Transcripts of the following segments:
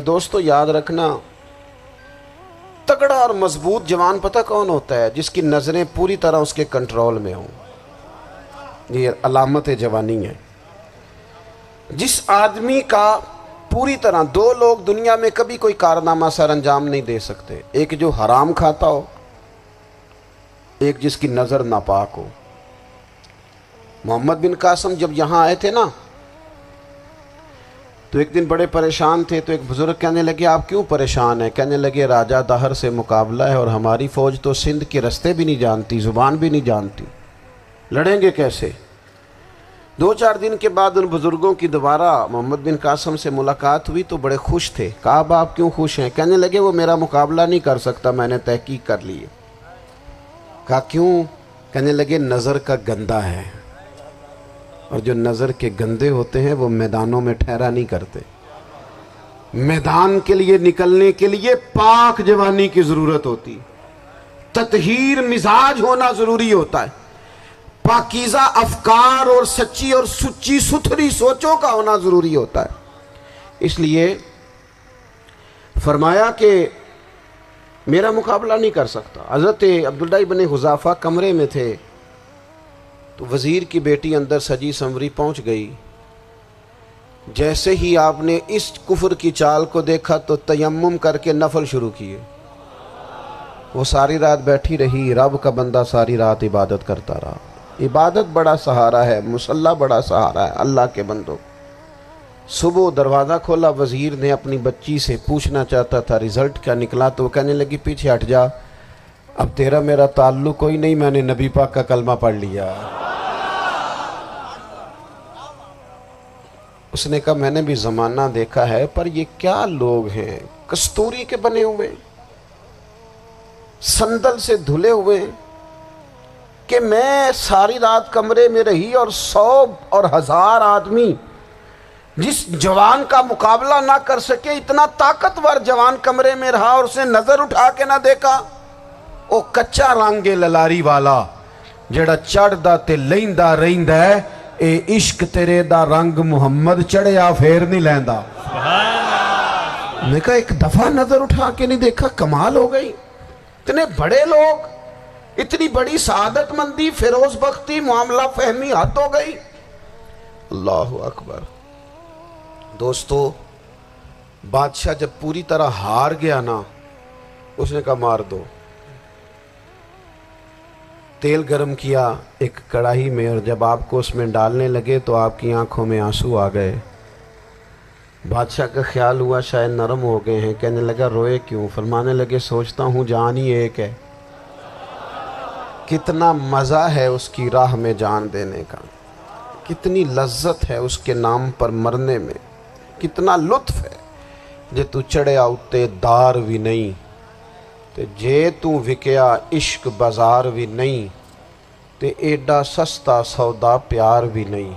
دوستو یاد رکھنا، تگڑا اور مضبوط جوان پتہ کون ہوتا ہے؟ جس کی نظریں پوری طرح اس کے کنٹرول میں ہوں۔ یہ علامت جوانی ہے۔ جس آدمی کا پوری طرح، دو لوگ دنیا میں کبھی کوئی کارنامہ سر انجام نہیں دے سکتے، ایک جو حرام کھاتا ہو، ایک جس کی نظر ناپاک ہو۔ محمد بن قاسم جب یہاں آئے تھے نا، تو ایک دن بڑے پریشان تھے، تو ایک بزرگ کہنے لگے آپ کیوں پریشان ہیں؟ کہنے لگے راجہ دہر سے مقابلہ ہے اور ہماری فوج تو سندھ کے رستے بھی نہیں جانتی، زبان بھی نہیں جانتی، لڑیں گے کیسے؟ 2-4 دن کے بعد ان بزرگوں کی دوبارہ محمد بن قاسم سے ملاقات ہوئی تو بڑے خوش تھے۔ کہا اب آپ کیوں خوش ہیں؟ کہنے لگے وہ میرا مقابلہ نہیں کر سکتا، میں نے تحقیق کر لی ہے۔ کہا کیوں؟ کہنے لگے نظر کا گندہ ہے، اور جو نظر کے گندے ہوتے ہیں وہ میدانوں میں ٹھہرا نہیں کرتے۔ میدان کے لیے نکلنے کے لیے پاک جوانی کی ضرورت ہوتی، تطہیر مزاج ہونا ضروری ہوتا ہے، پاکیزہ افکار اور سچی اور سچی ستھری سوچوں کا ہونا ضروری ہوتا ہے۔ اس لیے فرمایا کہ میرا مقابلہ نہیں کر سکتا۔ حضرت عبداللہ بن حذافہ کمرے میں تھے، تو وزیر کی بیٹی اندر سجی سنوری پہنچ گئی۔ جیسے ہی آپ نے اس کفر کی چال کو دیکھا تو تیمم کر کے نفل شروع کیے۔ وہ ساری رات بیٹھی رہی، رب کا بندہ ساری رات عبادت کرتا رہا۔ عبادت بڑا سہارا ہے، مصلی بڑا سہارا ہے اللہ کے بندوں۔ صبح دروازہ کھولا، وزیر نے اپنی بچی سے پوچھنا چاہتا تھا رزلٹ کیا نکلا، تو وہ کہنے لگی پیچھے ہٹ جا، اب تیرا میرا تعلق کوئی نہیں، میں نے نبی پاک کا کلمہ پڑھ لیا۔ اس نے کہا میں نے بھی زمانہ دیکھا ہے، پر یہ کیا لوگ ہیں، کستوری کے بنے ہوئے، سندل سے دھلے ہوئے، کہ میں ساری رات کمرے میں رہی اور 100 اور 1000 آدمی جس جوان کا مقابلہ نہ کر سکے، اتنا طاقتور جوان کمرے میں رہا اور اس نے نظر اٹھا کے نہ دیکھا۔ او کچا رنگے للاری والا جڑا چڑھ دا تے لیندا رہندا ہے، اے عشق تیرے دا رنگ محمد چڑھیا پھر نہیں لیندا۔ میں کہا ایک دفعہ نظر اٹھا کے نہیں دیکھا، کمال ہو گئی۔ اتنے بڑے لوگ، اتنی بڑی سعادت مندی، فیروز بختی، معاملہ فہمی، حد ہو گئی۔ اللہ اکبر۔ دوستو بادشاہ جب پوری طرح ہار گیا نا، اس نے کہا مار دو۔ تیل گرم کیا ایک کڑاہی میں، اور جب آپ کو اس میں ڈالنے لگے تو آپ کی آنکھوں میں آنسو آ گئے۔ بادشاہ کا خیال ہوا شاید نرم ہو گئے ہیں، کہنے لگا روئے کیوں؟ فرمانے لگے سوچتا ہوں جان ہی ایک ہے، کتنا مزہ ہے اس کی راہ میں جان دینے کا، کتنی لذت ہے اس کے نام پر مرنے میں، کتنا لطف ہے۔ جے تو چڑھیا اتے دار بھی نہیں، تے جے تو وکیا عشق بازار بھی نہیں، تے ایڈا سستا سودا پیار بھی نہیں،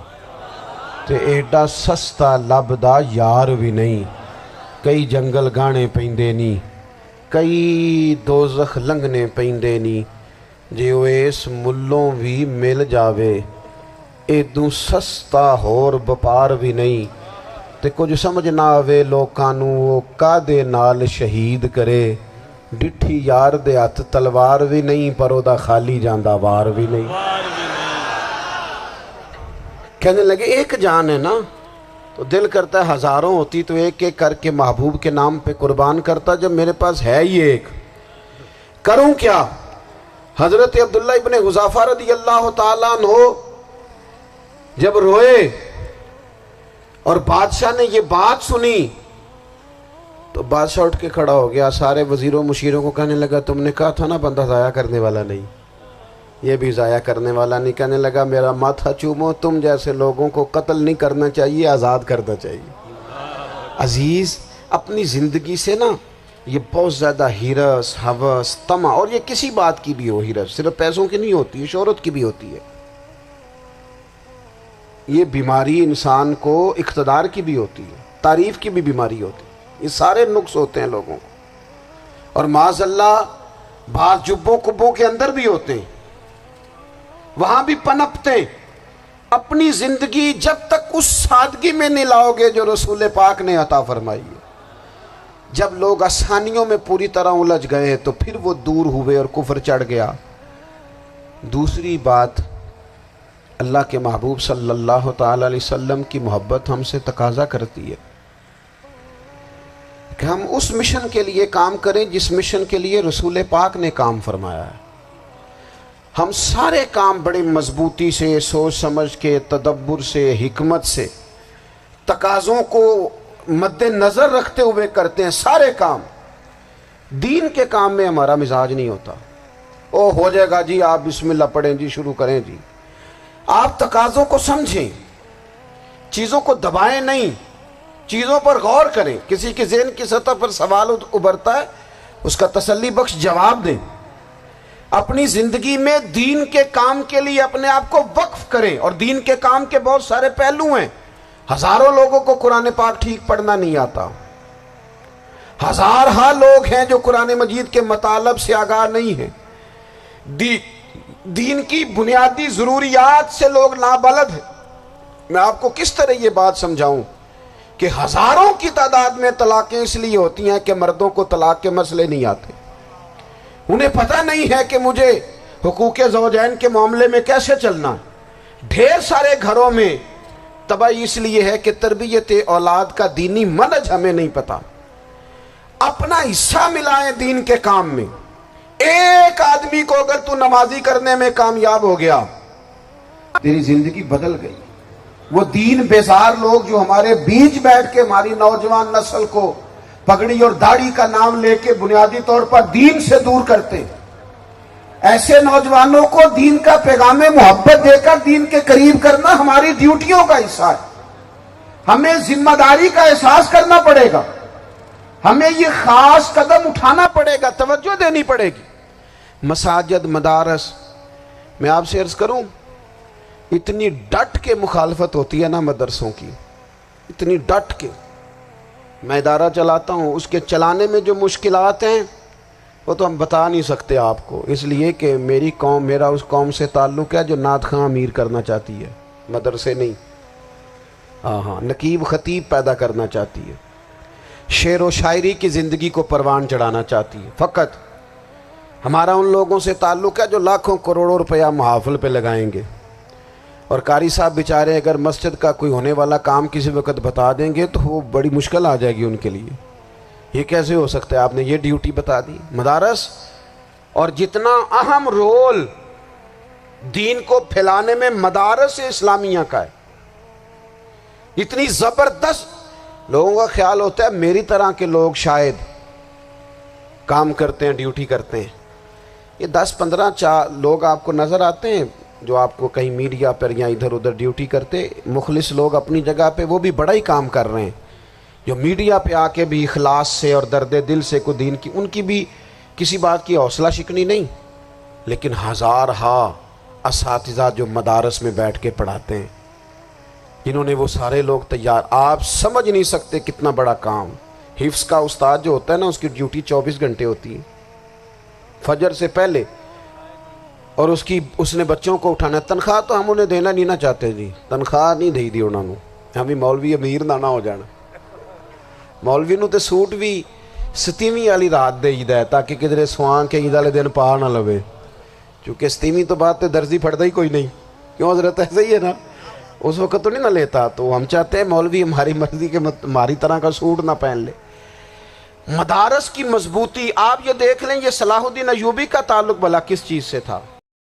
تے ایڈا سستا لبدا یار بھی نہیں۔ کئی جنگل گانے پیندے نہیں، کئی دوزخ لنگنے پیندے نہیں، جے وہ اس ملوں بھی مل جاوے، ایدوں سستا ہور بپار بھی نہیں۔ تے کچھ سمجھ نہ آوے لوکانوں وہ کادے نال شہید کرے، ڈٹھی یار دے ہاتھ تلوار بھی نہیں، پر او دا خالی جاندہ وار بھی نہیں۔ کہنے لگے ایک جان ہے نا، تو دل کرتا ہے ہزاروں ہوتی تو ایک ایک کر کے محبوب کے نام پہ قربان کرتا، جب میرے پاس ہے ہی ایک، کروں کیا؟ حضرت عبداللہ ابن حذافہ رضی اللہ تعالیٰ عنہ جب روئے اور بادشاہ نے یہ بات سنی، تو بادشاہ اٹھ کے کھڑا ہو گیا، سارے وزیروں مشیروں کو کہنے لگا تم نے کہا تھا نا بندہ ضائع کرنے والا نہیں، یہ بھی ضائع کرنے والا نہیں۔ کہنے لگا میرا ماتھا چومو، تم جیسے لوگوں کو قتل نہیں کرنا چاہیے، آزاد کرنا چاہیے۔ عزیز اپنی زندگی سے نا یہ بہت زیادہ ہرس، ہوس، طمع، اور یہ کسی بات کی بھی ہو، ہرس صرف پیسوں کی نہیں ہوتی ہے، شہرت کی بھی ہوتی ہے، یہ بیماری انسان کو اقتدار کی بھی ہوتی ہے، تعریف کی بھی بیماری ہوتی ہے، یہ سارے نقص ہوتے ہیں لوگوں کو، اور معاذ اللہ بعض جبوں کبوں کے اندر بھی ہوتے ہیں، وہاں بھی پنپتے ہیں، اپنی زندگی جب تک اس سادگی میں نہیں لاؤ گے جو رسول پاک نے عطا فرمائی ہے. جب لوگ آسانیوں میں پوری طرح الجھ گئے تو پھر وہ دور ہوئے اور کفر چڑھ گیا. دوسری بات، اللہ کے محبوب صلی اللہ تعالی علیہ وسلم کی محبت ہم سے تقاضا کرتی ہے کہ ہم اس مشن کے لیے کام کریں جس مشن کے لیے رسول پاک نے کام فرمایا ہے. ہم سارے کام بڑی مضبوطی سے، سوچ سمجھ کے، تدبر سے، حکمت سے، تقاضوں کو مد نظر رکھتے ہوئے کرتے ہیں. سارے کام. دین کے کام میں ہمارا مزاج نہیں ہوتا. او ہو جائے گا جی، آپ بسم اللہ پڑھیں جی، شروع کریں جی. آپ تقاضوں کو سمجھیں، چیزوں کو دبائیں نہیں، چیزوں پر غور کریں. کسی کے ذہن کی سطح پر سوال ابھرتا ہے، اس کا تسلی بخش جواب دیں. اپنی زندگی میں دین کے کام کے لیے اپنے آپ کو وقف کریں. اور دین کے کام کے بہت سارے پہلو ہیں. ہزاروں لوگوں کو قرآن پاک ٹھیک پڑھنا نہیں آتا. ہزارہ لوگ ہیں جو قرآن مجید کے مطالب سے آگاہ نہیں ہیں. دین کی بنیادی ضروریات سے لوگ نابلد ہیں. میں آپ کو کس طرح یہ بات سمجھاؤں کہ ہزاروں کی تعداد میں طلاقیں اس لیے ہوتی ہیں کہ مردوں کو طلاق کے مسئلے نہیں آتے. انہیں پتہ نہیں ہے کہ مجھے حقوق زوجین کے معاملے میں کیسے چلنا ہے. ڈھیر سارے گھروں میں تباہی اس لیے ہے کہ تربیت اولاد کا دینی منہج ہمیں نہیں پتا. اپنا حصہ ملائیں دین کے کام میں. ایک آدمی کو اگر تو نمازی کرنے میں کامیاب ہو گیا، تیری زندگی بدل گئی. وہ دین بیزار لوگ جو ہمارے بیچ بیٹھ کے ہماری نوجوان نسل کو پگڑی اور داڑھی کا نام لے کے بنیادی طور پر دین سے دور کرتے، ایسے نوجوانوں کو دین کا پیغام محبت دے کر دین کے قریب کرنا ہماری ڈیوٹیوں کا حصہ ہے. ہمیں ذمہ داری کا احساس کرنا پڑے گا. ہمیں یہ خاص قدم اٹھانا پڑے گا، توجہ دینی پڑے گی. مساجد، مدارس، میں آپ سے عرض کروں، اتنی ڈٹ کے مخالفت ہوتی ہے نا مدرسوں کی، اتنی ڈٹ کے. میں ادارہ چلاتا ہوں، اس کے چلانے میں جو مشکلات ہیں وہ تو ہم بتا نہیں سکتے آپ کو، اس لیے کہ میری قوم، میرا اس قوم سے تعلق ہے جو نعت خواں امیر کرنا چاہتی ہے، مدرسے نہیں. ہاں، نقیب خطیب پیدا کرنا چاہتی ہے، شعر و شاعری کی زندگی کو پروان چڑھانا چاہتی ہے. فقط ہمارا ان لوگوں سے تعلق ہے جو لاکھوں کروڑوں روپیہ محافل پہ لگائیں گے. اور قاری صاحب بیچارے اگر مسجد کا کوئی ہونے والا کام کسی وقت بتا دیں گے تو وہ بڑی مشکل آ جائے گی ان کے لیے. یہ کیسے ہو سکتا ہے، آپ نے یہ ڈیوٹی بتا دی. مدارس، اور جتنا اہم رول دین کو پھیلانے میں مدارس اسلامیہ کا ہے، اتنی زبردست. لوگوں کا خیال ہوتا ہے میری طرح کے لوگ شاید کام کرتے ہیں، ڈیوٹی کرتے ہیں. یہ 10-15 لوگ آپ کو نظر آتے ہیں جو آپ کو کہیں میڈیا پر یا ادھر ادھر ڈیوٹی کرتے. مخلص لوگ اپنی جگہ پہ وہ بھی بڑا ہی کام کر رہے ہیں، جو میڈیا پہ آ کے بھی اخلاص سے اور درد دل سے کو دین کی، ان کی بھی کسی بات کی حوصلہ شکنی نہیں. لیکن ہزارہا اساتذہ جو مدارس میں بیٹھ کے پڑھاتے ہیں، جنہوں نے وہ سارے لوگ تیار، آپ سمجھ نہیں سکتے کتنا بڑا کام. حفظ کا استاد جو ہوتا ہے نا، اس کی ڈیوٹی 24 گھنٹے ہوتی ہے فجر سے پہلے، اور اس نے بچوں کو اٹھانا. تنخواہ تو ہم انہیں دینا نہیں نہ چاہتے جی، تنخواہ نہیں دے دی انہوں نے. ہمیں مولوی امیر نہ ہو جانا. مولوی نو تے سوٹ بھی 27ویں والی رات دے ہے تاکہ کدھر سوان کے عید والے دن پا نہ لوے، چونکہ 27ویں تو بعد تے درزی پھڑتا ہی کوئی نہیں. کیوں حضرت؟ ایسا ہی ہے نا، اس وقت تو نہیں نہ لیتا. تو ہم چاہتے ہیں مولوی ہماری مرضی کے ہماری طرح کا سوٹ نہ پہن لے. مدارس کی مضبوطی آپ یہ دیکھ لیں، یہ صلاح الدین ایوبی کا تعلق بھلا کس چیز سے تھا؟